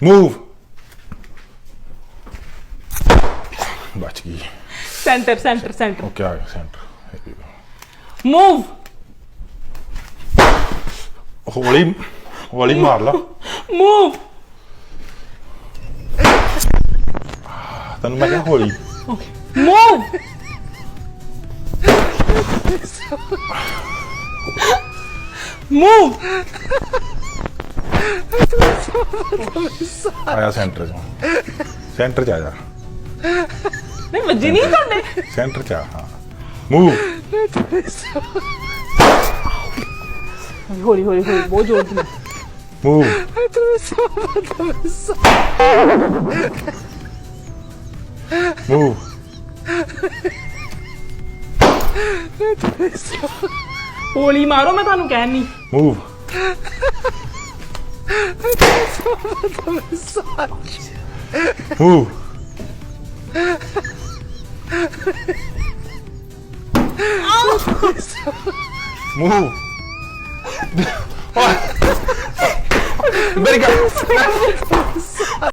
move बच गई centre centre centre okay आ गया सेंटर मूव हौली हौली मार ला मूव तेन मैं क्या हौली मूव मूव आया सेंटर च आ जा नहीं वजी नहीं ਤੁਹਾਡੇ सेंटर च आ हाँ मूव हौली हौली हौली बहुत जोर से मूव मूव हौली मारो मैं ਤੁਹਾਨੂੰ ਕਹਿਣੀ मूव मूव मूव मेरी गल